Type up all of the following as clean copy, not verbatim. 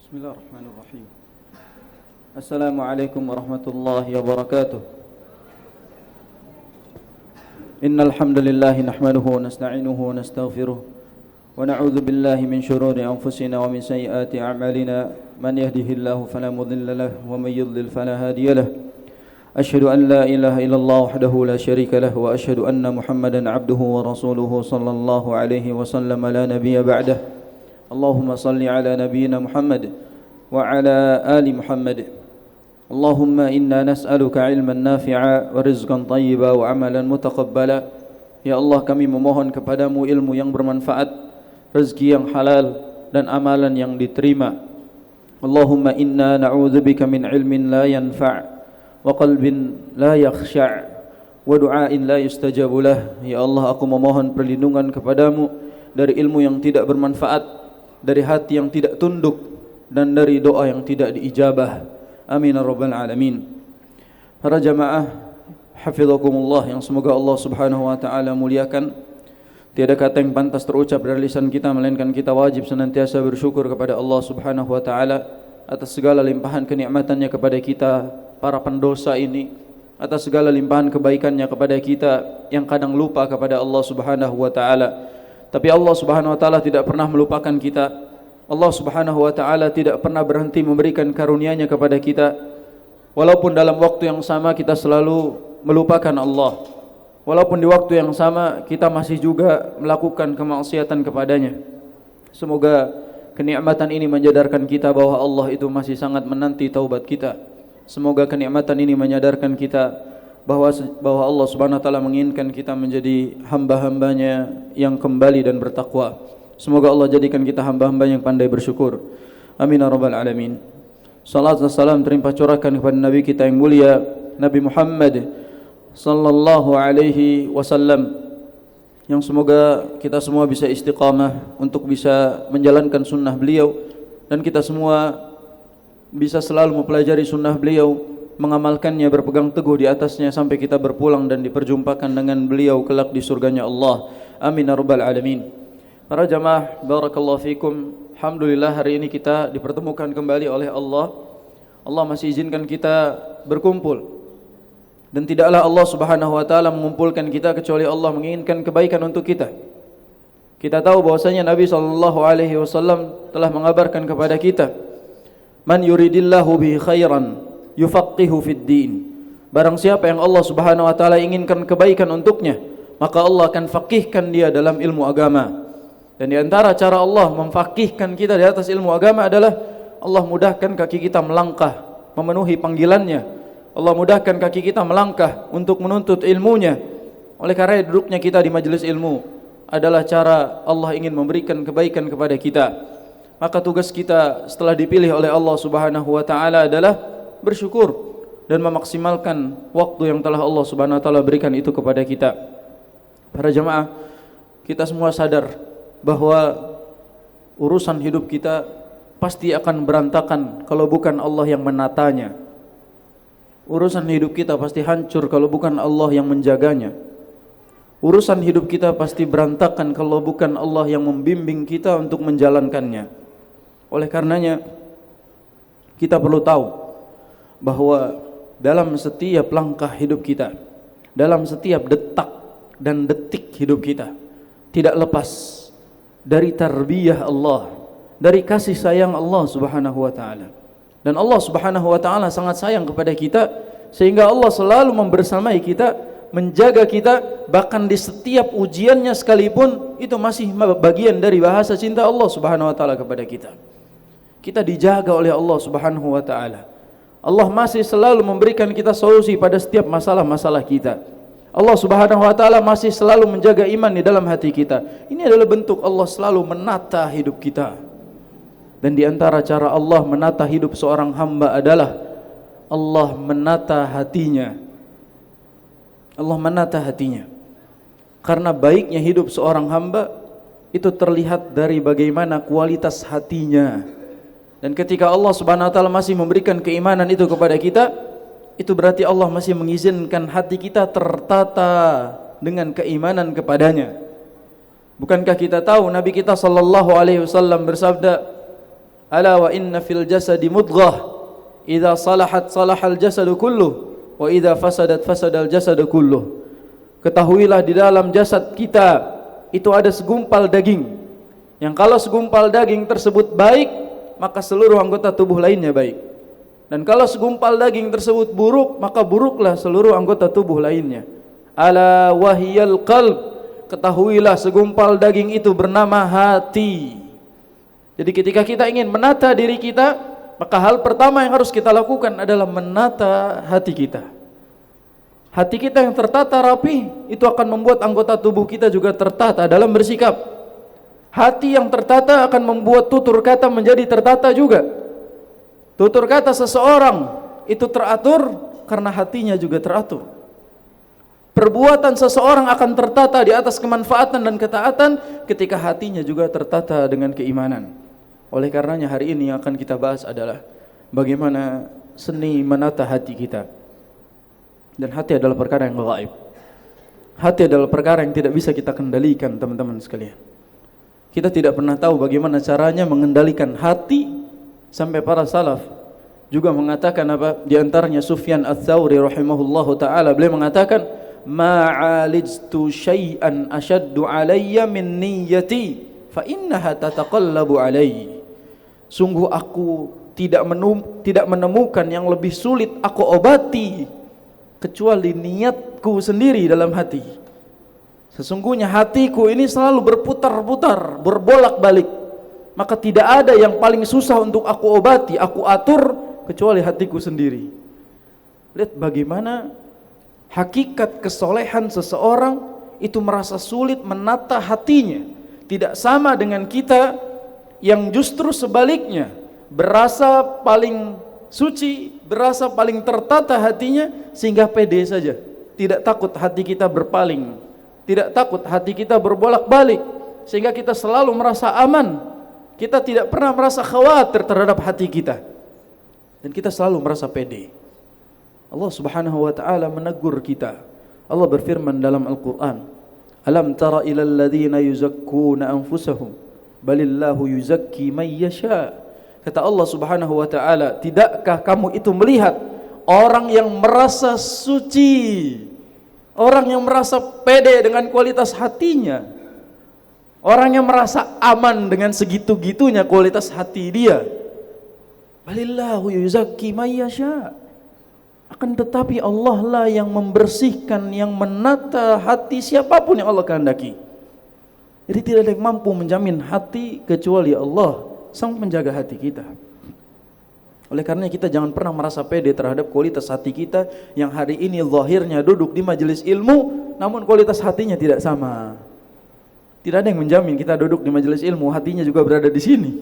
Bismillahirrahmanirrahim. Assalamualaikum warahmatullahi wabarakatuh. Innal hamdalillah nahmaduhu wa nasta'inuhu wa nastaghfiruh wa na'udzu billahi min shururi anfusina wa min sayyiati a'malina. Man yahdihillahu fala mudilla lahu wa may yudlil fala hadiya lahu. Asyhadu an la ilaha illallah wahdahu la syarika lahu wa asyhadu anna Muhammadan 'abduhu wa rasuluhu sallallahu alaihi wasallam la nabiyya ba'dahu. Allahumma salli ala nabiyyina Muhammad wa ala ali Muhammad. Allahumma inna nas'aluka ilman nafi'a wa rizqan tayyiba wa amalan mutaqabbala. Ya Allah, kami memohon kepadamu ilmu yang bermanfaat, rezeki yang halal dan amalan yang diterima. Allahumma inna na'udzubika min ilmin la yanfa' wa qalbin la yakhsha' wa du'ain la yustajabu lah. Ya Allah, aku memohon perlindungan kepadamu dari ilmu yang tidak bermanfaat, dari hati yang tidak tunduk, dan dari doa yang tidak diijabah. Amin ya rabbal alamin. Para jamaah hafizakumullah yang semoga Allah Subhanahu wa taala muliakan. Tiada kata yang pantas terucap dari lisan kita melainkan kita wajib senantiasa bersyukur kepada Allah Subhanahu wa taala atas segala limpahan kenikmatannya kepada kita para pendosa ini, atas segala limpahan kebaikannya kepada kita yang kadang lupa kepada Allah Subhanahu wa taala. Tapi Allah Subhanahu wa taala tidak pernah melupakan kita. Allah Subhanahu wa taala tidak pernah berhenti memberikan karunia-Nya kepada kita. Walaupun dalam waktu yang sama kita selalu melupakan Allah. Walaupun di waktu yang sama kita masih juga melakukan kemaksiatan kepadanya. Semoga kenikmatan ini menyadarkan kita bahwa Allah itu masih sangat menanti taubat kita. Semoga kenikmatan ini menyadarkan kita bahwa Allah Subhanahu wa taala menginginkan kita menjadi hamba-hambanya yang kembali dan bertakwa. Semoga Allah jadikan kita hamba-hamba yang pandai bersyukur. Amin ya rabbal alamin. Salat dan salam terlimpah curahkan kepada Nabi kita yang mulia, Nabi Muhammad sallallahu alaihi wasallam, yang semoga kita semua bisa istiqamah untuk bisa menjalankan sunnah beliau, dan kita semua bisa selalu mempelajari sunnah beliau, mengamalkannya, berpegang teguh di atasnya sampai kita berpulang dan diperjumpakan dengan beliau kelak di surganya Allah. Amin ya rabbal alamin. Para jamaah barakallahu fikum, alhamdulillah hari ini kita dipertemukan kembali oleh Allah. Allah masih izinkan kita berkumpul, dan tidaklah Allah Subhanahu wa taala mengumpulkan kita kecuali Allah menginginkan kebaikan untuk kita. Kita tahu bahwasanya Nabi sallallahu alaihi wasallam telah mengabarkan kepada kita, man yuridillahu bihi khairan yufaqihu fid din. Barang siapa yang Allah Subhanahu wa taala inginkan kebaikan untuknya, maka Allah akan faqihkan dia dalam ilmu agama. Dan di antara cara Allah memfaqihkan kita di atas ilmu agama adalah Allah mudahkan kaki kita melangkah memenuhi panggilannya. Allah mudahkan kaki kita melangkah untuk menuntut ilmunya. Oleh karena duduknya kita di majelis ilmu adalah cara Allah ingin memberikan kebaikan kepada kita. Maka tugas kita setelah dipilih oleh Allah Subhanahu wa taala adalah bersyukur dan memaksimalkan waktu yang telah Allah Subhanahu wa taala berikan itu kepada kita. Para jemaah, kita semua sadar bahwa urusan hidup kita pasti akan berantakan kalau bukan Allah yang menatanya. Urusan hidup kita pasti hancur kalau bukan Allah yang menjaganya. Urusan hidup kita pasti berantakan kalau bukan Allah yang membimbing kita untuk menjalankannya. Oleh karenanya kita perlu tahu bahwa dalam setiap langkah hidup kita, dalam setiap detak dan detik hidup kita, tidak lepas dari tarbiyah Allah, dari kasih sayang Allah Subhanahu wa taala. Dan Allah Subhanahu wa taala sangat sayang kepada kita, sehingga Allah selalu membersamai kita, menjaga kita, bahkan di setiap ujiannya sekalipun itu masih bagian dari bahasa cinta Allah Subhanahu wa taala kepada kita. Kita dijaga oleh Allah Subhanahu wa taala. Allah masih selalu memberikan kita solusi pada setiap masalah-masalah kita. Allah Subhanahu wa taala masih selalu menjaga iman di dalam hati kita. Ini adalah bentuk Allah selalu menata hidup kita. Dan di antara cara Allah menata hidup seorang hamba adalah Allah menata hatinya. Allah menata hatinya. Karena baiknya hidup seorang hamba itu terlihat dari bagaimana kualitas hatinya. Dan ketika Allah Subhanahu wa taala masih memberikan keimanan itu kepada kita, itu berarti Allah masih mengizinkan hati kita tertata dengan keimanan kepadanya. Bukankah kita tahu Nabi kita sallallahu alaihi wasallam bersabda, Ala wa inna fil jasadi mudghah, idza salahat salahal jasadu kulluh, wa idza fasadat fasadal jasadu kulluh. Ketahuilah di dalam jasad kita itu ada segumpal daging, yang kalau segumpal daging tersebut baik, maka seluruh anggota tubuh lainnya baik. Dan kalau segumpal daging tersebut buruk, maka buruklah seluruh anggota tubuh lainnya. Ala wahiyal qalb, ketahuilah segumpal daging itu bernama hati. Jadi ketika kita ingin menata diri kita, maka hal pertama yang harus kita lakukan adalah menata hati kita. Hati kita yang tertata rapi, itu akan membuat anggota tubuh kita juga tertata dalam bersikap. Hati yang tertata akan membuat tutur kata menjadi tertata juga. Tutur kata seseorang itu teratur karena hatinya juga teratur. Perbuatan seseorang akan tertata di atas kemanfaatan dan ketaatan ketika hatinya juga tertata dengan keimanan. Oleh karenanya hari ini yang akan kita bahas adalah bagaimana seni menata hati kita. Dan hati adalah perkara yang gaib. Hati adalah perkara yang tidak bisa kita kendalikan, teman-teman sekalian. Kita tidak pernah tahu bagaimana caranya mengendalikan hati, sampai para salaf juga mengatakan apa? Di antaranya Sufyan Ats-Tsauri rahimahullahu taala, beliau mengatakan, "Ma'alijtu syai'an ashaddu 'alayya min niyyati fa innaha tataqallabu 'alayya." Sungguh aku tidak menemukan yang lebih sulit aku obati kecuali niatku sendiri dalam hati. Sesungguhnya hatiku ini selalu berputar-putar, berbolak-balik. Maka tidak ada yang paling susah untuk aku obati, aku atur kecuali hatiku sendiri. Lihat bagaimana hakikat kesolehan seseorang itu merasa sulit menata hatinya. Tidak sama dengan kita yang justru sebaliknya, berasa paling suci, berasa paling tertata hatinya sehingga pede saja. Tidak takut hati kita berpaling, tidak takut hati kita berbolak-balik, sehingga kita selalu merasa aman. Kita tidak pernah merasa khawatir terhadap hati kita, dan kita selalu merasa pede. Allah Subhanahu wa taala menegur kita. Allah berfirman dalam Al-Qur'an, "Alam tara ilal ladzina yuzakkuna anfusahum balillahu yuzakki man yasha." Kata Allah Subhanahu wa taala, tidakkah kamu itu melihat orang yang merasa suci, orang yang merasa pede dengan kualitas hatinya, orang yang merasa aman dengan segitu-gitunya kualitas hati dia. Balillahu yuzakki man yasha. Akan tetapi Allah lah yang membersihkan, yang menata hati siapapun yang Allah kehendaki. Jadi tidak ada yang mampu menjamin hati kecuali Allah, sang penjaga hati kita. Oleh karena kita jangan pernah merasa pede terhadap kualitas hati kita yang hari ini zahirnya duduk di majelis ilmu, namun kualitas hatinya tidak sama. Tidak ada yang menjamin kita duduk di majelis ilmu hatinya juga berada di sini.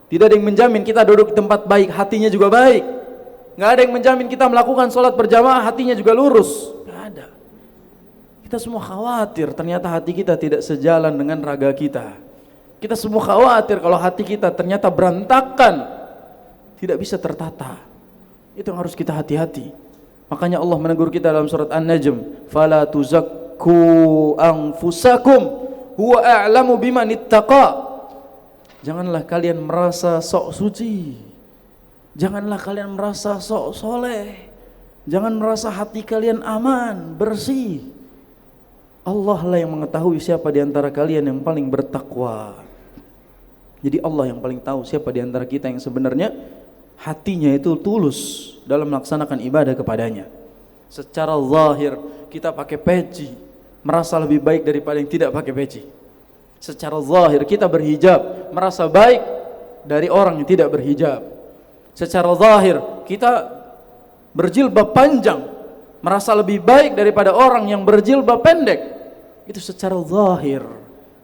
Tidak ada yang menjamin kita duduk di tempat baik hatinya juga baik. Nggak ada yang menjamin kita melakukan sholat berjamaah hatinya juga lurus. Nggak ada. Kita semua khawatir ternyata hati kita tidak sejalan dengan raga kita. Kita semua khawatir kalau hati kita ternyata berantakan, tidak bisa tertata. Itu yang harus kita hati-hati. Makanya Allah menegur kita dalam surat An-Najm, "Fala tuzakku anfusakum huwa a'lamu biman ittaqa." Janganlah kalian merasa sok suci. Janganlah kalian merasa sok soleh. Jangan merasa hati kalian aman, bersih. Allah lah yang mengetahui siapa di antara kalian yang paling bertakwa. Jadi Allah yang paling tahu siapa di antara kita yang sebenarnya hatinya itu tulus dalam melaksanakan ibadah kepadanya. Secara zahir kita pakai peci, merasa lebih baik daripada yang tidak pakai peci. Secara zahir kita berhijab, merasa baik dari orang yang tidak berhijab. Secara zahir kita berjilbab panjang, merasa lebih baik daripada orang yang berjilbab pendek. Itu secara zahir.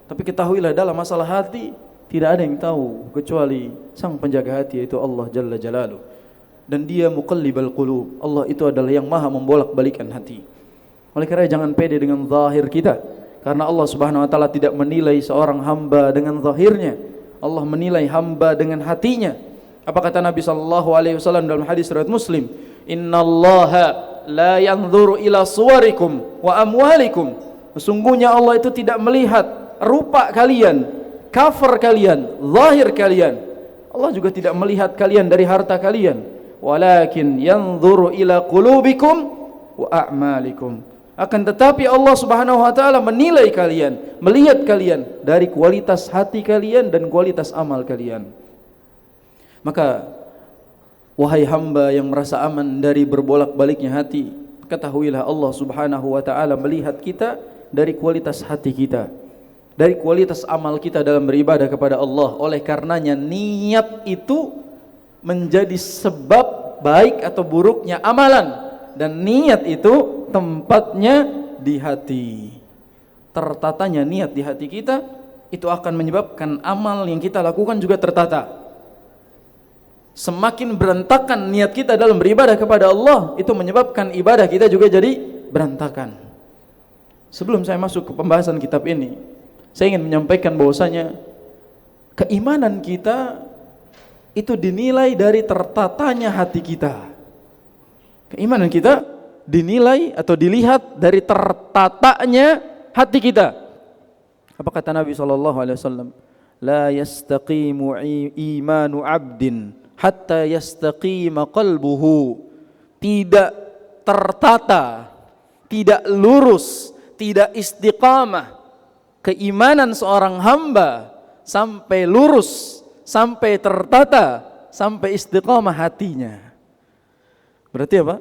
Tapi ketahuilah dalam masalah hati tidak ada yang tahu kecuali sang penjaga hati, yaitu Allah Jalla Jalaluh. Dan dia muqallibal qulub. Allah itu adalah yang maha membolak-balikan hati. Oleh karena jangan pede dengan zahir kita, karena Allah Subhanahu wa taala tidak menilai seorang hamba dengan zahirnya. Allah menilai hamba dengan hatinya. Apa kata Nabi sallallahu alaihi wasallam dalam hadis riwayat Muslim? "Innallaha la yanzuru ila suwarikum wa amwalikum." Sesungguhnya Allah itu tidak melihat rupa kalian, cover kalian, zahir kalian. Allah juga tidak melihat kalian dari harta kalian, walakin yanzuru ila qulubikum wa a'malikum. Akan tetapi Allah Subhanahu wa taala menilai kalian, melihat kalian dari kualitas hati kalian dan kualitas amal kalian. Maka wahai hamba yang merasa aman dari berbolak-baliknya hati, ketahuilah Allah Subhanahu wa taala melihat kita dari kualitas hati kita, dari kualitas amal kita dalam beribadah kepada Allah. Oleh karenanya niat itu menjadi sebab baik atau buruknya amalan, dan niat itu tempatnya di hati. Tertatanya niat di hati kita itu akan menyebabkan amal yang kita lakukan juga tertata. Semakin berantakan niat kita dalam beribadah kepada Allah, itu menyebabkan ibadah kita juga jadi berantakan. Sebelum saya masuk ke pembahasan kitab ini, saya ingin menyampaikan bahwasanya keimanan kita itu dinilai dari tertatanya hati kita. Keimanan kita dinilai atau dilihat dari tertatanya hati kita. Apa kata Nabi SAW? La yastaqimu imanu abdin hatta yastaqima qalbuhu. Tidak tertata, tidak lurus, tidak istiqamah keimanan seorang hamba sampai lurus, sampai tertata, sampai istiqamah hatinya. Berarti apa?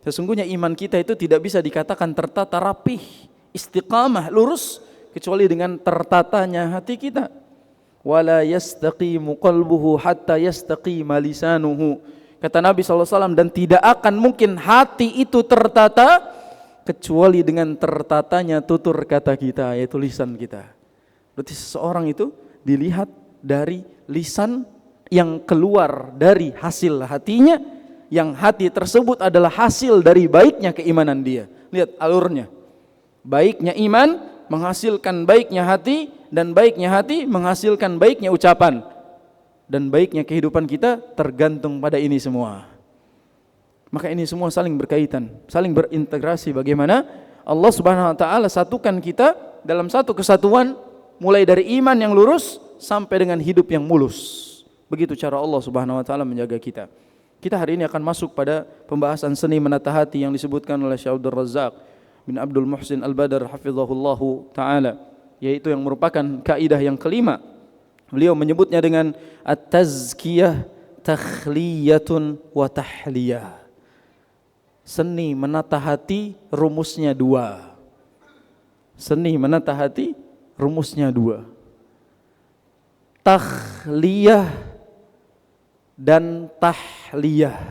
Sesungguhnya iman kita itu tidak bisa dikatakan tertata rapih, istiqamah, lurus, kecuali dengan tertatanya hati kita. Wala yastaqimu qalbuhu hatta yastaqima lisanuhu. Kata Nabi SAW, dan tidak akan mungkin hati itu tertata kecuali dengan tertatanya tutur kata kita, yaitu lisan kita. Berarti seseorang itu dilihat dari lisan yang keluar dari hasil hatinya, yang hati tersebut adalah hasil dari baiknya keimanan dia. Lihat alurnya. Baiknya iman menghasilkan baiknya hati, dan baiknya hati menghasilkan baiknya ucapan, dan baiknya kehidupan kita tergantung pada ini semua. Maka ini semua saling berkaitan, saling berintegrasi. Bagaimana Allah Subhanahu wa taala satukan kita dalam satu kesatuan, mulai dari iman yang lurus sampai dengan hidup yang mulus. Begitu cara Allah Subhanahu wa taala menjaga kita. Kita hari ini akan masuk pada pembahasan seni menata hati yang disebutkan oleh Syekh Abdul Razak bin Abdul Muhsin Al-Badr hafizahullahu taala, yaitu yang merupakan kaidah yang kelima. Beliau menyebutnya dengan at-tazkiyah takhliyatun wa tahliyah. Seni menata hati rumusnya dua. Seni menata hati rumusnya dua. Takhliyah dan tahliyah.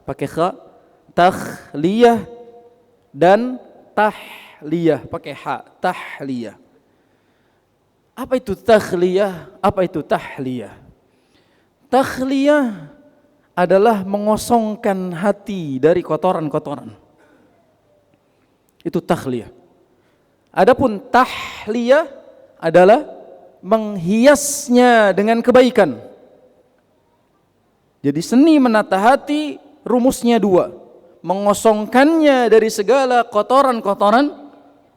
Pakai kha, takhliyah dan tahliyah pakai ha, tahliyah. Apa itu takhliyah? Apa itu tahliyah? Takhliyah adalah mengosongkan hati dari kotoran-kotoran. Itu takhliyah. Adapun tahliyah adalah menghiasnya dengan kebaikan. Jadi seni menata hati rumusnya dua. Mengosongkannya dari segala kotoran-kotoran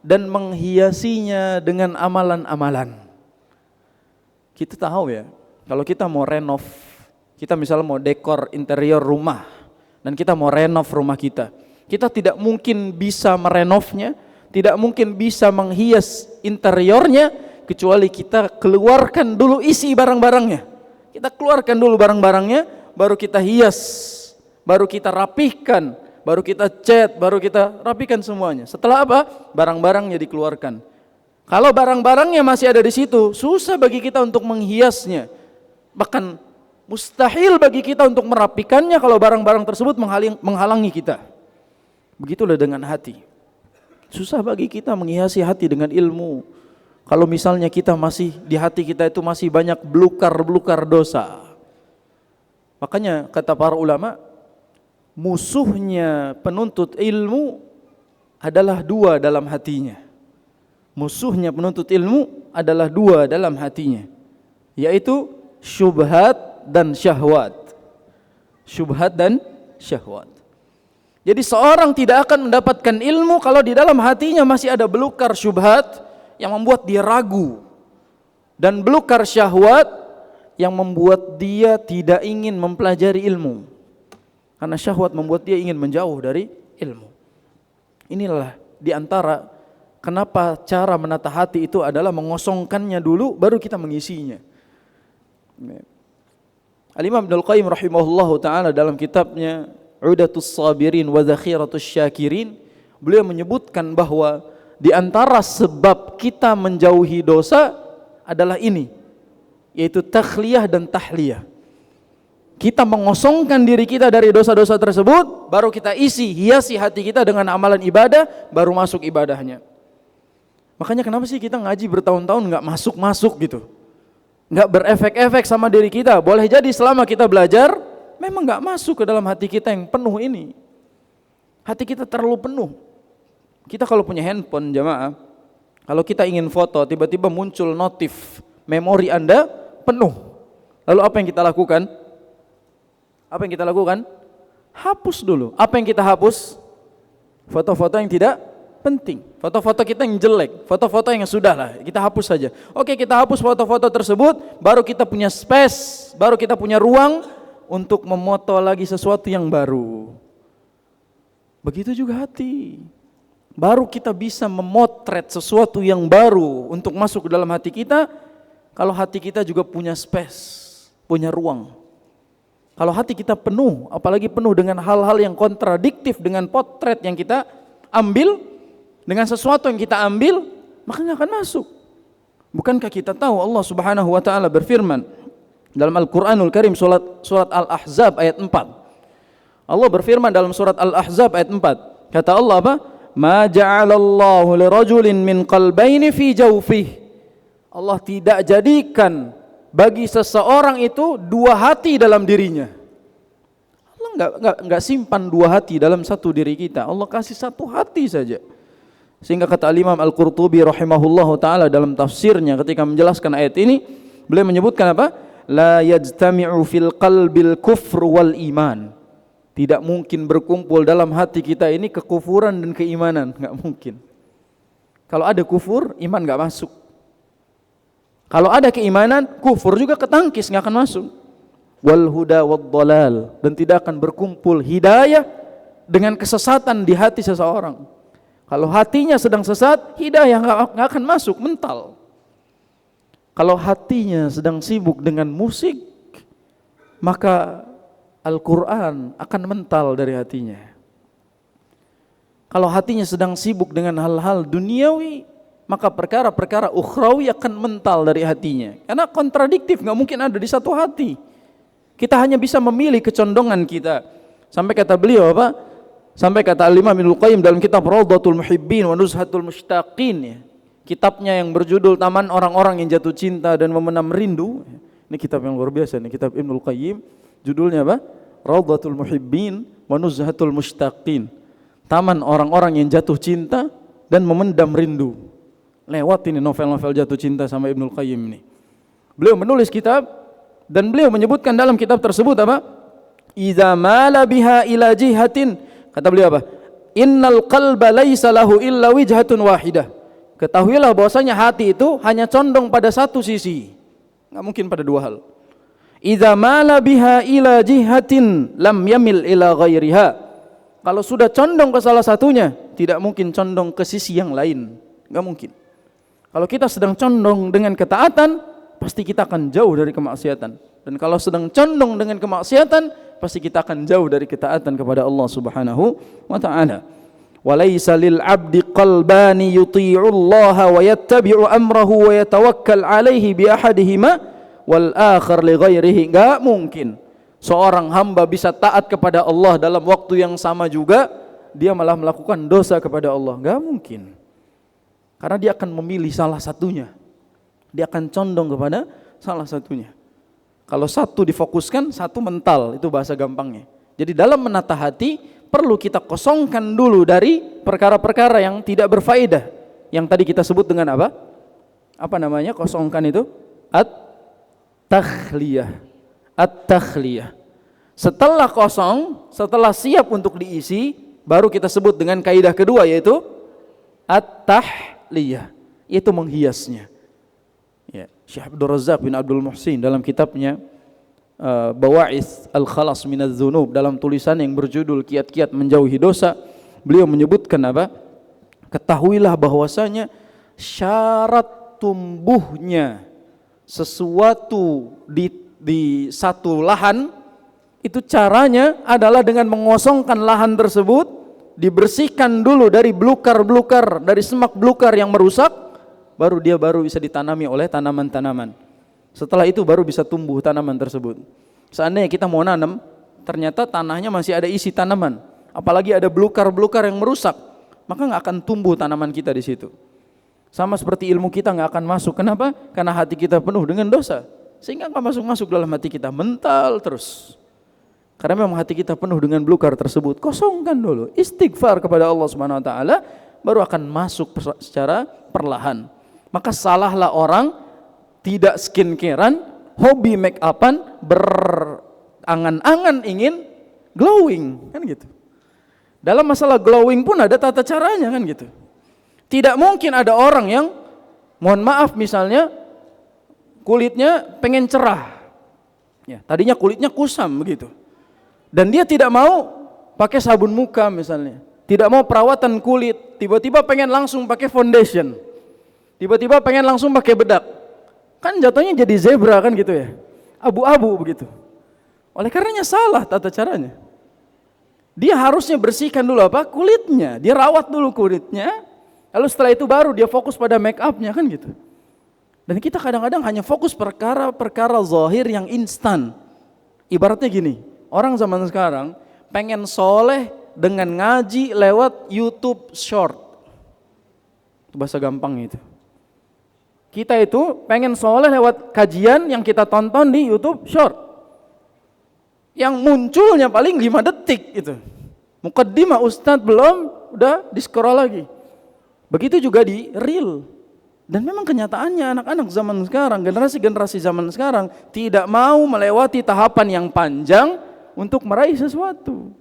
dan menghiasinya dengan amalan-amalan. Kita tahu ya, kalau kita mau renov, kita misalnya mau dekor interior rumah dan kita mau renov rumah kita tidak mungkin bisa merenovnya, tidak mungkin bisa menghias interiornya kecuali kita keluarkan dulu isi barang-barangnya. Kita keluarkan dulu barang-barangnya, baru kita hias, baru kita rapihkan, baru kita cat, baru kita rapikan semuanya. Setelah apa? Barang-barangnya dikeluarkan. Kalau barang-barangnya masih ada di situ, susah bagi kita untuk menghiasnya. Bahkan mustahil bagi kita untuk merapikannya kalau barang-barang tersebut menghalangi kita. Begitulah dengan hati. Susah bagi kita menghiasi hati dengan ilmu. Kalau misalnya kita masih di hati kita itu masih banyak belukar-belukar dosa. Makanya kata para ulama, musuhnya penuntut ilmu adalah dua dalam hatinya. Musuhnya penuntut ilmu adalah dua dalam hatinya, yaitu syubhat dan syahwat. Syubhat dan syahwat. Jadi seorang tidak akan mendapatkan ilmu kalau di dalam hatinya masih ada belukar syubhat yang membuat dia ragu, dan belukar syahwat yang membuat dia tidak ingin mempelajari ilmu. Karena syahwat membuat dia ingin menjauh dari ilmu. Inilah di antara kenapa cara menata hati itu adalah mengosongkannya dulu baru kita mengisinya. Al-Imam Ibnul Qayyim rahimahullahu taala dalam kitabnya Udatus Sabirin wa Zakhiratus Syakirin, beliau menyebutkan bahwa di antara sebab kita menjauhi dosa adalah ini, yaitu takhliyah dan tahliyah. Kita mengosongkan diri kita dari dosa-dosa tersebut, baru kita hiasi hati kita dengan amalan ibadah, baru masuk ibadahnya. Makanya kenapa sih kita ngaji bertahun-tahun nggak masuk gitu, nggak berefek-efek sama diri kita? Boleh jadi selama kita belajar, memang nggak masuk ke dalam hati kita yang penuh ini. Hati kita terlalu penuh. Kita kalau punya handphone jamaah, kalau kita ingin foto, tiba-tiba muncul notif, memori Anda penuh. Lalu apa yang kita lakukan? Hapus dulu. Apa yang kita hapus? Foto-foto yang tidak penting, foto-foto kita yang jelek, foto-foto yang sudahlah, kita hapus saja. Oke, kita hapus foto-foto tersebut, baru kita punya space, baru kita punya ruang untuk memoto lagi sesuatu yang baru. Begitu juga hati. Baru kita bisa memotret sesuatu yang baru untuk masuk ke dalam hati kita, kalau hati kita juga punya space, punya ruang. Kalau hati kita penuh, apalagi penuh dengan hal-hal yang kontradiktif dengan potret yang kita ambil, dengan sesuatu yang kita ambil, maka nggak akan masuk. Bukankah kita tahu Allah Subhanahu wa taala berfirman dalam Al-Qur'anul Karim surat Al-Ahzab ayat 4. Allah berfirman dalam surat Al-Ahzab ayat 4. Kata Allah apa? Ma ja'alallahu lirajulin min qalbayni fi jawfihi. Allah tidak jadikan bagi seseorang itu dua hati dalam dirinya. Allah enggak simpan dua hati dalam satu diri kita. Allah kasih satu hati saja. Sehingga kata Imam Al-Qurtubi rahimahullahu taala dalam tafsirnya ketika menjelaskan ayat ini, beliau menyebutkan apa? La yajtami'u fil qalbil kufr wal iman. Tidak mungkin berkumpul dalam hati kita ini kekufuran dan keimanan, enggak mungkin. Kalau ada kufur, iman enggak masuk. Kalau ada keimanan, kufur juga ketangkis, enggak akan masuk. Wal huda wad dhalal, dan tidak akan berkumpul hidayah dengan kesesatan di hati seseorang. Kalau hatinya sedang sesat, hidayah enggak akan masuk, mental. Kalau hatinya sedang sibuk dengan musik, maka Al-Quran akan mental dari hatinya. Kalau hatinya sedang sibuk dengan hal-hal duniawi, maka perkara-perkara ukhrawi akan mental dari hatinya. Karena kontradiktif, nggak mungkin ada di satu hati. Kita hanya bisa memilih kecondongan kita. Sampai kata beliau apa? Sampai kata Al-Imam Ibnul Qayyim dalam kitab Rawdatul Muhibbin wa Nuzhatul Mushtaqin, ya. Kitabnya yang berjudul Taman Orang-orang yang Jatuh Cinta dan Memendam Rindu. Ini kitab yang luar biasa, ini kitab Ibnul Qayyim. Judulnya apa? Rawdatul Muhibbin wa Nuzhatul Mushtaqin. Taman orang-orang yang jatuh cinta dan memendam rindu. Lewat ini novel-novel jatuh cinta sama Ibnul Qayyim ini. Beliau menulis kitab dan beliau menyebutkan dalam kitab tersebut apa? Idza mala biha ila jihatin, kata beliau apa? Innal qalba laisa lahu illa wijhatun wahidah. Ketahuilah bahwasanya hati itu hanya condong pada satu sisi. Enggak mungkin pada dua hal. Idza mala biha ila jihatin lam yamil ila ghairiha. Kalau sudah condong ke salah satunya, tidak mungkin condong ke sisi yang lain. Enggak mungkin. Kalau kita sedang condong dengan ketaatan, pasti kita akan jauh dari kemaksiatan. Dan kalau sedang condong dengan kemaksiatan, pasti kita akan jauh dari ketaatan kepada Allah Subhanahu wa taala. Walaysa lil 'abdi qalbani yuti'u Allah wa yattabi'u amrahu wa yatawakkal 'alaihi bi ahadihima wal akhar li ghairihi. Enggak mungkin seorang hamba bisa taat kepada Allah dalam waktu yang sama juga dia malah melakukan dosa kepada Allah. Enggak mungkin. Karena dia akan memilih salah satunya. Dia akan condong kepada salah satunya. Kalau satu difokuskan, satu mental, itu bahasa gampangnya. Jadi dalam menata hati perlu kita kosongkan dulu dari perkara-perkara yang tidak berfaedah. Yang tadi kita sebut dengan apa? Apa namanya kosongkan itu? At-takhliyah. Setelah kosong, setelah siap untuk diisi, baru kita sebut dengan kaidah kedua, yaitu at-tahliyah, yaitu menghiasnya. Ya. Syekh Abdul Razak bin Abdul Muhsin dalam kitabnya Bawa'ith Al-Khalas Minadz Dzunub, dalam tulisan yang berjudul Kiat-kiat Menjauhi Dosa, beliau menyebutkan apa? Ketahuilah bahwasanya syarat tumbuhnya sesuatu di satu lahan itu caranya adalah dengan mengosongkan lahan tersebut, dibersihkan dulu dari belukar-belukar, dari semak belukar yang merusak, baru bisa ditanami oleh tanaman-tanaman. Setelah itu baru bisa tumbuh tanaman tersebut. Seandainya kita mau nanam, ternyata tanahnya masih ada isi tanaman, apalagi ada belukar-belukar yang merusak, maka nggak akan tumbuh tanaman kita di situ. Sama seperti ilmu kita nggak akan masuk. Kenapa? Karena hati kita penuh dengan dosa, sehingga nggak masuk dalam hati kita, mental terus. Karena memang hati kita penuh dengan belukar tersebut. Kosongkan dulu, istighfar kepada Allah Subhanahu Wa Taala, baru akan masuk secara perlahan. Maka salahlah orang tidak skincarean, hobi make upan, berangan-angan ingin glowing, kan gitu. Dalam masalah glowing pun ada tata caranya, kan gitu. Tidak mungkin ada orang yang, mohon maaf misalnya, kulitnya pengen cerah, ya, tadinya kulitnya kusam begitu, dan dia tidak mau pakai sabun muka misalnya, tidak mau perawatan kulit, tiba-tiba pengen langsung pakai foundation, tiba-tiba pengen langsung pakai bedak, kan jatuhnya jadi zebra, kan gitu ya, abu-abu begitu. Oleh karenanya salah tata caranya. Dia harusnya bersihkan dulu apa? Kulitnya, dia rawat dulu kulitnya, lalu setelah itu baru dia fokus pada make upnya, kan gitu. Dan kita kadang-kadang hanya fokus perkara-perkara zahir yang instan. Ibaratnya gini, orang zaman sekarang pengen soleh dengan ngaji lewat YouTube Short. Itu bahasa gampang itu. Kita itu pengen soleh lewat kajian yang kita tonton di YouTube Short, yang munculnya paling 5 detik itu. Mukaddimah Ustadz belum, udah di-scroll lagi. Begitu juga di Reel. Dan memang kenyataannya anak-anak zaman sekarang, generasi-generasi zaman sekarang tidak mau melewati tahapan yang panjang untuk meraih sesuatu.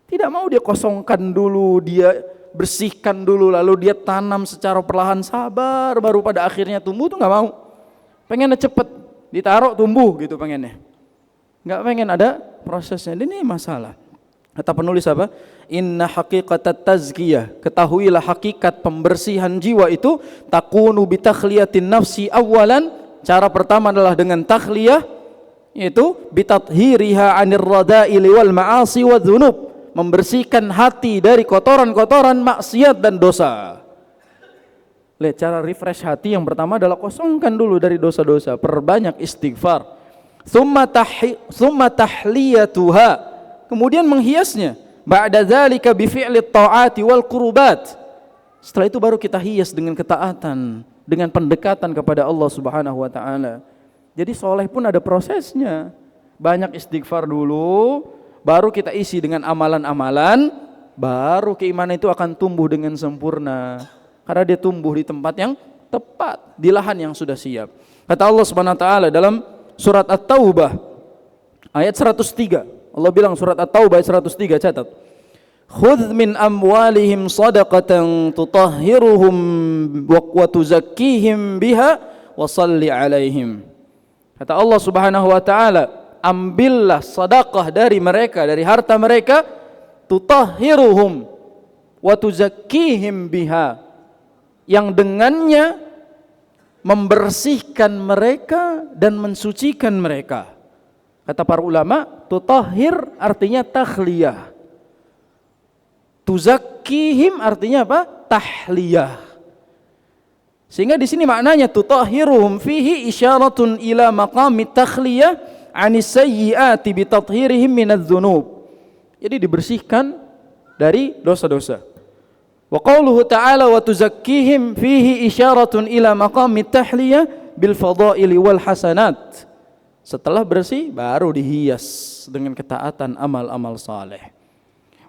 Tidak mau dia kosongkan dulu, dia bersihkan dulu, lalu dia tanam secara perlahan, sabar, baru pada akhirnya tumbuh, tuh nggak mau. Pengennya cepet, ditaruh tumbuh gitu pengennya. Nggak pengen ada prosesnya. Ini masalah. Kata penulis apa? Inna haqiqatat tazkiyah, ketahuilah hakikat pembersihan jiwa itu takunu bitakhliyatin nafsi awalan. Cara pertama adalah dengan takhliyah, yaitu bitathhiriha 'anir rada'ili wal ma'asi wadz-dzunub, membersihkan hati dari kotoran-kotoran maksiat dan dosa. Lihat cara refresh hati yang pertama adalah kosongkan dulu dari dosa-dosa, perbanyak istighfar. Tsumma tahliyatuha, kemudian menghiasnya. Ba'da dzalika bi fi'lit ta'ati wal qurbat. Setelah itu baru kita hias dengan ketaatan, dengan pendekatan kepada Allah Subhanahu wa taala. Jadi soleh pun ada prosesnya. Banyak istighfar dulu, baru kita isi dengan amalan-amalan, baru keimanan itu akan tumbuh dengan sempurna. Karena dia tumbuh di tempat yang tepat, di lahan yang sudah siap. Kata Allah Subhanahu wa taala dalam surat At-Taubah ayat 103. Allah bilang surat At-Taubah ayat 103, catat. Khudh min amwalihim sadaqatan tutahhiruhum wa tuzakkihim biha wa shalli alaihim. Kata Allah Subhanahu wa taala, ambillah sedekah dari mereka, dari harta mereka, tutahhiruhum wa tuzakkihim biha, yang dengannya membersihkan mereka dan mensucikan mereka. Kata para ulama, tutahhir artinya takhliyah, tuzakkihim artinya apa? Tahliyah. Sehingga di sini maknanya tutahhiruhum fihi isyaratun ila maqami takhliyah 'anis sayyiati bi tathhirihim minadz dzunub. Jadi dibersihkan dari dosa-dosa. Wa qauluhu ta'ala wa tuzakkihim fihi isyaratun ila maqami tahliyah bil fadaili wal hasanat. Setelah bersih baru dihias dengan ketaatan amal-amal saleh.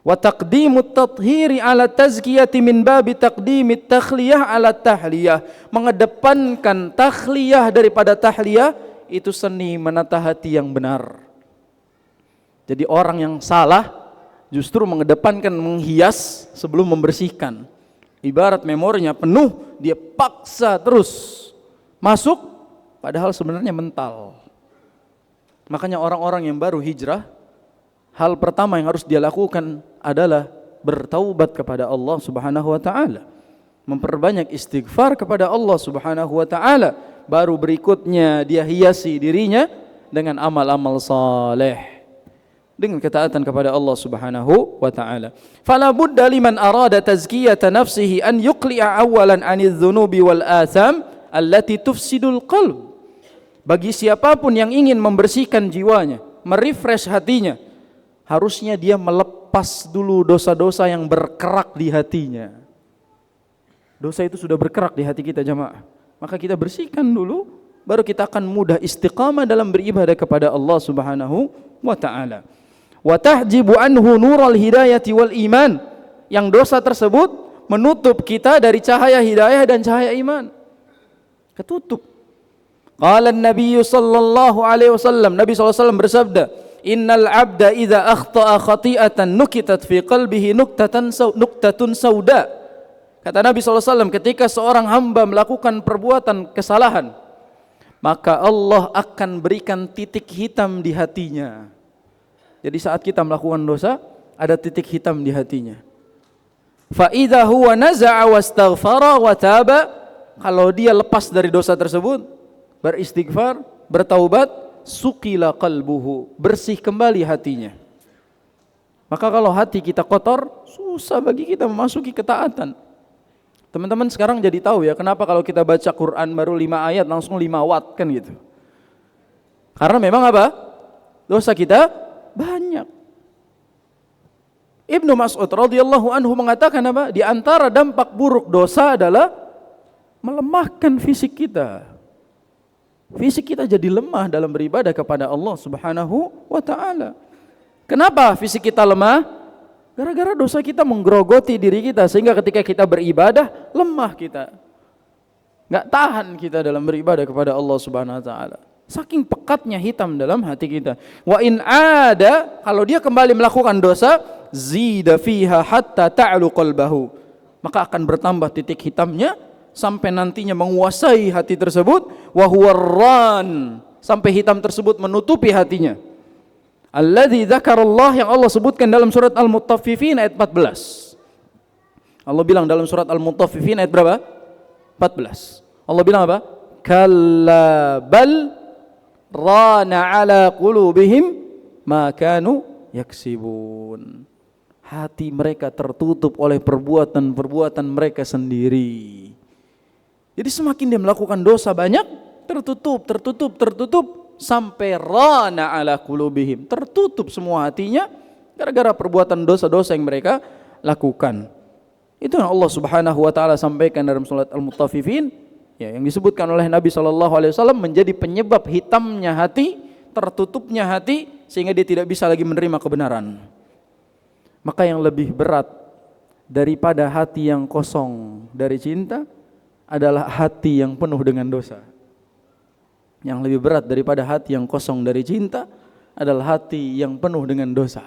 Wa taqdimut tathhiri ala tazkiyati min babi taqdimit takhliyah ala tahliyah. Mengedepankan takhliyah daripada tahliyah, itu seni menata hati yang benar. Jadi orang yang salah justru mengedepankan menghias sebelum membersihkan. Ibarat memorinya penuh, dia paksa terus masuk, padahal sebenarnya mental. Makanya orang-orang yang baru hijrah, hal pertama yang harus dia lakukan adalah bertaubat kepada Allah Subhanahu wa taala. Memperbanyak istighfar kepada Allah Subhanahu wa taala. Baru berikutnya dia hiasi dirinya dengan amal-amal saleh, dengan ketaatan kepada Allah Subhanahu wa taala. Fala budda liman arada tazkiyata nafsihi an yuqli'a awalan 'anil dzunubi wal atham allati tufsidul qalb. Bagi siapapun yang ingin membersihkan jiwanya, merefresh hatinya, harusnya dia melepas dulu dosa-dosa yang berkerak di hatinya. Dosa itu sudah berkerak di hati kita jamaah, maka kita bersihkan dulu, baru kita akan mudah istiqamah dalam beribadah kepada Allah Subhanahu wa taala. Wa tahjibu anhu nural hidayati wal iman. Yang dosa tersebut menutup kita dari cahaya hidayah dan cahaya iman. Ketutup. Qala an-nabiy sallallahu alaihi wasallam, Nabi sallallahu alaihi wasallam bersabda, "Innal 'abda idza akhta'a khati'atan nukitat fi qalbihi nuktatun sauda." Kata Nabi sallallahu alaihi wasallam, ketika seorang hamba melakukan perbuatan kesalahan, maka Allah akan berikan titik hitam di hatinya. Jadi saat kita melakukan dosa, ada titik hitam di hatinya. Fa idza huwa naza'a wastaghfara wa taba, kalau dia lepas dari dosa tersebut, beristighfar, bertaubat, suqila qalbuhu, bersih kembali hatinya. Maka kalau hati kita kotor, susah bagi kita memasuki ketaatan. Teman-teman sekarang jadi tahu ya, kenapa kalau kita baca Quran baru 5 ayat langsung 5 watt kan gitu. Karena memang apa? Dosa kita banyak. Ibnu Mas'ud radhiyallahu anhu mengatakan apa? Di antara dampak buruk dosa adalah melemahkan fisik kita. Fisik kita jadi lemah dalam beribadah kepada Allah Subhanahu wa taala. Kenapa fisik kita lemah? Gara-gara dosa kita menggerogoti diri kita, sehingga ketika kita beribadah lemah kita. Enggak tahan kita dalam beribadah kepada Allah Subhanahu wa taala. Saking pekatnya hitam dalam hati kita. Wa in ada, kalau dia kembali melakukan dosa, zida fiha hatta ta'lu qalbahu. Maka akan bertambah titik hitamnya sampai nantinya menguasai hati tersebut, wa huwa ran, sampai hitam tersebut menutupi hatinya. Alladzi dzakarallah, yang Allah sebutkan dalam surat Al-Mutaffifin ayat 14. Allah bilang dalam surat Al-Mutaffifin ayat berapa? 14. Allah bilang apa? Kalla bal rana ala qulubihim ma kanu yaksibun. Hati mereka tertutup oleh perbuatan-perbuatan mereka sendiri. Jadi semakin dia melakukan dosa banyak, tertutup sampai rana ala qulubihim, tertutup semua hatinya gara-gara perbuatan dosa-dosa yang mereka lakukan. Itu yang Allah Subhanahu wa taala sampaikan dalam surat Al-Mutaffifin, ya, yang disebutkan oleh Nabi sallallahu alaihi wasallam menjadi penyebab hitamnya hati, tertutupnya hati, sehingga dia tidak bisa lagi menerima kebenaran. Maka yang lebih berat daripada hati yang kosong dari cinta adalah hati yang penuh dengan dosa. Yang lebih berat daripada hati yang kosong dari cinta adalah hati yang penuh dengan dosa.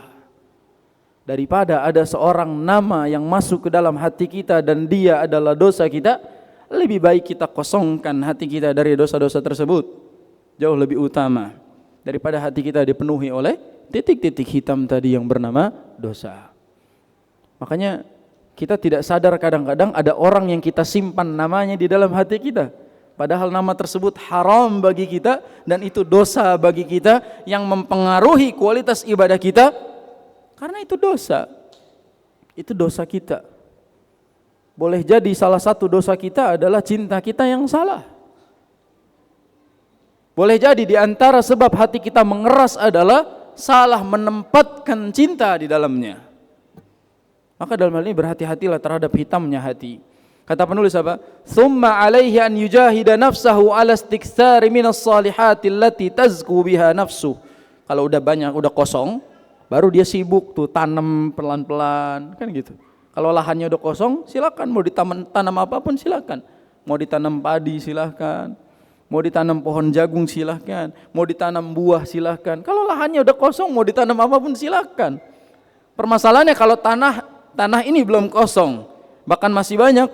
Daripada ada seorang nama yang masuk ke dalam hati kita dan dia adalah dosa kita, lebih baik kita kosongkan hati kita dari dosa-dosa tersebut. Jauh lebih utama daripada hati kita dipenuhi oleh titik-titik hitam tadi yang bernama dosa. Makanya kita tidak sadar kadang-kadang ada orang yang kita simpan namanya di dalam hati kita, padahal nama tersebut haram bagi kita dan itu dosa bagi kita yang mempengaruhi kualitas ibadah kita, karena itu dosa. Itu dosa kita. Boleh jadi salah satu dosa kita adalah cinta kita yang salah. Boleh jadi di antara sebab hati kita mengeras adalah salah menempatkan cinta di dalamnya. Maka dalam hal ini berhati-hatilah terhadap hitamnya hati. Kata penulis apa? Tsumma alaihi an yujahida nafsahu ala istiktsari minas salihati allati tazku biha nafsu. Kalau udah banyak, udah kosong, baru dia sibuk tuh tanam pelan-pelan, kan gitu. Kalau lahannya udah kosong, silakan mau ditanam apapun silakan. Mau ditanam padi silakan. Mau ditanam pohon jagung silakan. Mau ditanam buah silakan. Kalau lahannya udah kosong, mau ditanam apapun silakan. Permasalahannya kalau tanah ini belum kosong, bahkan masih banyak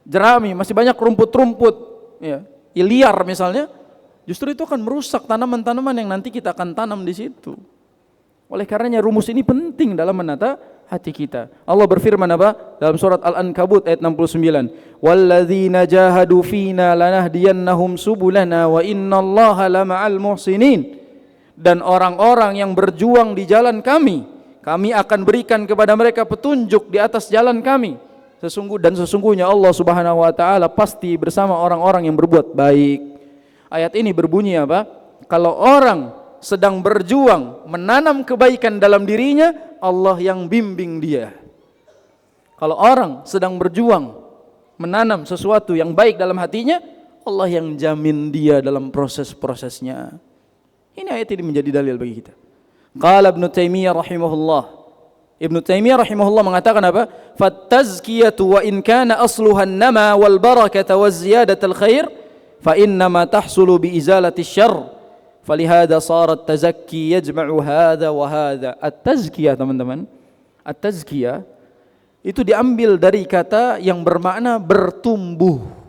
jerami, masih banyak rumput-rumput, ya, liar misalnya, Justru itu akan merusak tanaman-tanaman yang nanti kita akan tanam di situ. Oleh karenanya rumus ini penting dalam menata hati kita. Allah berfirman apa? Dalam surat Al-Ankabut ayat 69. Walladzina jahadu fina lanahdiyannahum subulana wa innallaha lama'al muhsinin. Dan orang-orang yang berjuang di jalan kami akan berikan kepada mereka petunjuk di atas jalan kami. Sesungguhnya Allah Subhanahu wa taala pasti bersama orang-orang yang berbuat baik. Ayat ini berbunyi apa? Kalau orang sedang berjuang menanam kebaikan dalam dirinya, Allah yang bimbing dia. Kalau orang sedang berjuang menanam sesuatu yang baik dalam hatinya, Allah yang jamin dia dalam proses-prosesnya. Ini ayat ini menjadi dalil bagi kita. Qala Ibnu Taimiyah rahimahullah. Ibnu Taimiyah rahimahullah mengatakan apa? Fattazkiyatu wa in kana asluha an-nama wal barakata waz ziyadatul khair fa innama tahsulu bi izalati syarr. Falihada sarat tazakki yajma'u hadha wa hadha. At-tazkiyah teman-teman, at-tazkiyah itu diambil dari kata yang bermakna bertumbuh.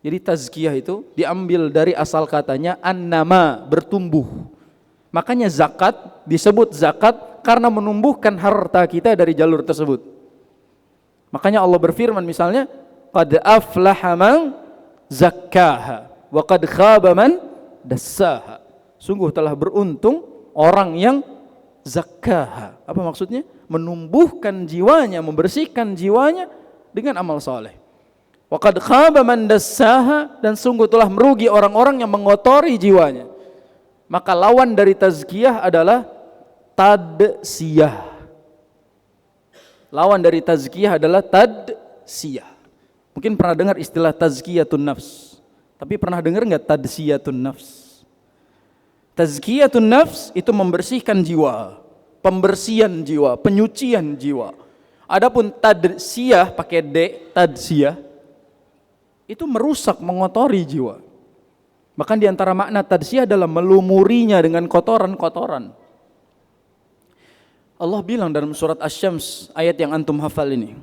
Jadi tazkiyah itu diambil dari asal katanya an-nama, bertumbuh. Makanya zakat disebut zakat karena menumbuhkan harta kita dari jalur tersebut. Makanya Allah berfirman misalnya, qad aflaha man zakkaha wa qad khaba man dassaha. Sungguh telah beruntung orang yang zakkaha. Apa maksudnya? Menumbuhkan jiwanya, membersihkan jiwanya dengan amal saleh. Wa qad khaba man dassaha, dan sungguh telah merugi orang-orang yang mengotori jiwanya. Maka lawan dari tazkiyah adalah tadsiyah. Lawan dari tazkiyah adalah tadsiyah. Mungkin pernah dengar istilah tazkiyatun nafs. Tapi pernah dengar enggak tadsiyatun nafs? Tazkiyatun nafs itu membersihkan jiwa, pembersihan jiwa, penyucian jiwa. Adapun tadsiyah pakai D, tadsiyah itu merusak, mengotori jiwa. Bahkan di antara makna tadsiyah adalah melumurinya dengan kotoran-kotoran. Allah bilang dalam surat Asy-Syams ayat yang antum hafal ini.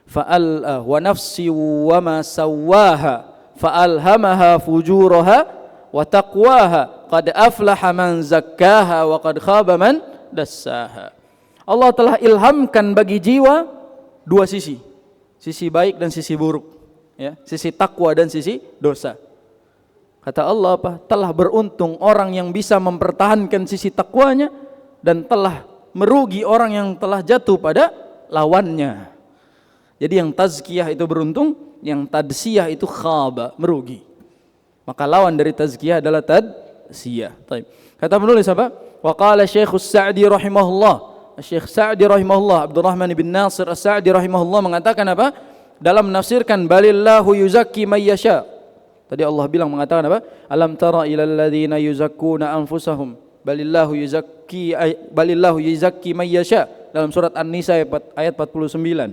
Fa'al wa nafsi wa ma sawwaha fa'alhamaha fujuraha wa taqwaha qad aflaha man zakkaha wa qad khaba man dassaha. Allah telah ilhamkan bagi jiwa dua sisi baik dan sisi buruk, ya, sisi takwa dan sisi dosa. Kata Allah apa? Telah beruntung orang yang bisa mempertahankan sisi takwanya, dan telah merugi orang yang telah jatuh pada lawannya. Jadi yang tazkiyah itu beruntung, yang tadsiyah itu khaba, merugi. Maka lawan dari tazkiyah adalah tadsiyah. Baik. Kata penulis apa? Wa qala Syekh Sa'di rahimahullah. Syekh Sa'di rahimahullah, Abdurrahman bin Nasir As-Sa'di rahimahullah mengatakan apa? Dalam menafsirkan balillahu yuzakki may yasha. Tadi Allah bilang mengatakan apa? Alam tara ilal ladzina yuzakkuna anfusahum balillahu yuzakki may yasha. Dalam surat An-Nisa ayat 49.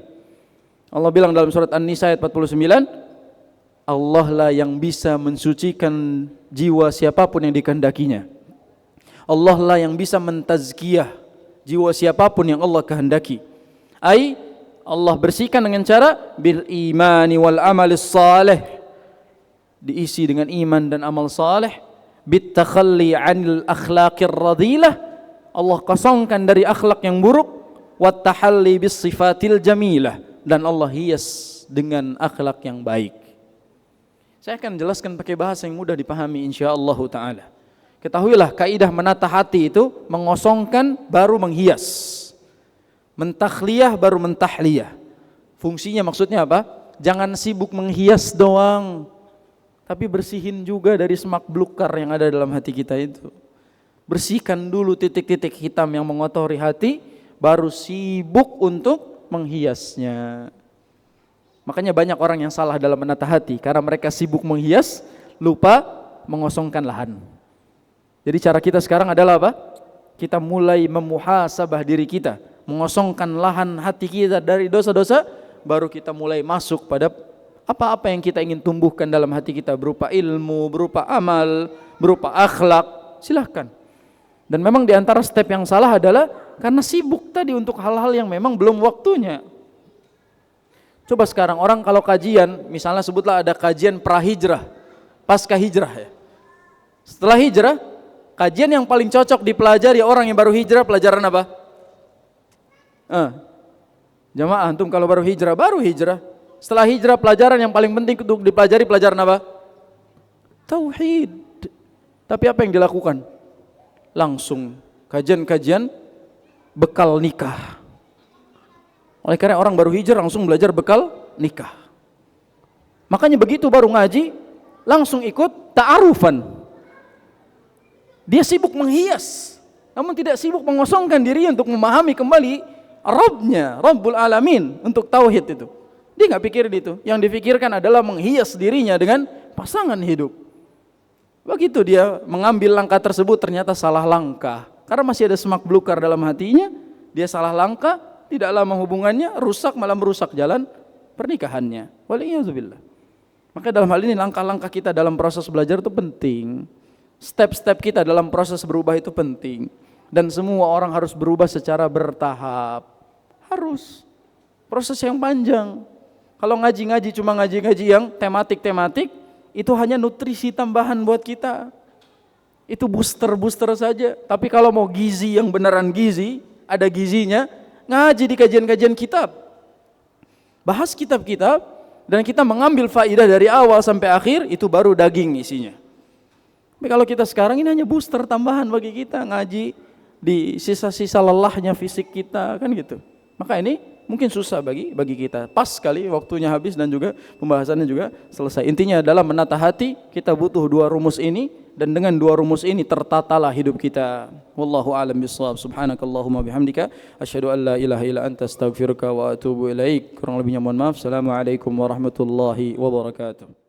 Allah bilang dalam surat An-Nisa ayat 49, Allah lah yang bisa mensucikan jiwa siapapun yang dikehendakinya. Allah lah yang bisa mentazkiyah jiwa siapapun yang Allah kehendaki. Allah bersihkan dengan cara bil imani wal amalis salih, diisi dengan iman dan amal saleh. Bit takhalli 'anil akhlaqir radhilah, Allah kosongkan dari akhlak yang buruk. Wat tahalli bis sifatil jamilah, dan Allah hias dengan akhlak yang baik. Saya akan jelaskan pakai bahasa yang mudah dipahami insyaallah taala. Ketahuilah kaidah menata hati itu mengosongkan baru menghias, mentakhliyah baru mentahliyah. Fungsinya maksudnya apa? Jangan sibuk menghias doang, tapi bersihin juga dari semak belukar yang ada dalam hati kita itu. Bersihkan dulu titik-titik hitam yang mengotori hati, baru sibuk untuk menghiasnya. Makanya banyak orang yang salah dalam menata hati karena mereka sibuk menghias, lupa mengosongkan lahan. Jadi cara kita sekarang adalah apa? Kita mulai memuhasabah diri kita, mengosongkan lahan hati kita dari dosa-dosa, baru kita mulai masuk pada apa-apa yang kita ingin tumbuhkan dalam hati kita, berupa ilmu, berupa amal, berupa akhlak. Silahkan. Dan memang di antara step yang salah adalah karena sibuk tadi untuk hal-hal yang memang belum waktunya. Coba sekarang orang kalau kajian, misalnya sebutlah ada kajian prahijrah, pasca hijrah ya. Setelah hijrah, kajian yang paling cocok dipelajari orang yang baru hijrah pelajaran apa? Jamaah antum kalau baru hijrah. Setelah hijrah pelajaran yang paling penting untuk dipelajari pelajaran apa? Tauhid. Tapi apa yang dilakukan? Langsung kajian-kajian bekal nikah. Oleh karena orang baru hijrah langsung belajar bekal nikah. Makanya begitu baru ngaji langsung ikut ta'arufan. Dia sibuk menghias, namun tidak sibuk mengosongkan diri untuk memahami kembali Rabbnya, Rabbul Alamin, untuk tauhid itu. Dia nggak pikirin itu. Yang dipikirkan adalah menghias dirinya dengan pasangan hidup. Begitu dia mengambil langkah tersebut ternyata salah langkah. Karena masih ada semak belukar dalam hatinya, dia salah langkah, tidak lama hubungannya rusak, malah merusak jalan pernikahannya. Waliyahzubillah. Maka dalam hal ini langkah-langkah kita dalam proses belajar itu penting. Step-step kita dalam proses berubah itu penting. Dan semua orang harus berubah secara bertahap. Harus. Proses yang panjang. Kalau ngaji-ngaji cuma ngaji-ngaji yang tematik-tematik, itu hanya nutrisi tambahan buat kita. Itu booster-booster saja. Tapi kalau mau gizi yang beneran gizi, ada gizinya, ngaji di kajian-kajian kitab. Bahas kitab-kitab, dan kita mengambil faidah dari awal sampai akhir, itu baru daging isinya. Tapi kalau kita sekarang ini hanya booster tambahan bagi kita, ngaji di sisa-sisa lelahnya fisik kita, kan gitu. Maka ini mungkin susah bagi kita. Pas sekali waktunya habis dan juga pembahasannya juga selesai. Intinya adalah menata hati, kita butuh dua rumus ini, dan dengan dua rumus ini tertatalah hidup kita. Wallahu a'lam bishawab. Subhanakallahumma bihamdika asyhadu an la ilaha illa anta astaghfiruka wa atubu ilaik. Kurang lebihnya mohon maaf. Assalamualaikum warahmatullahi wabarakatuh.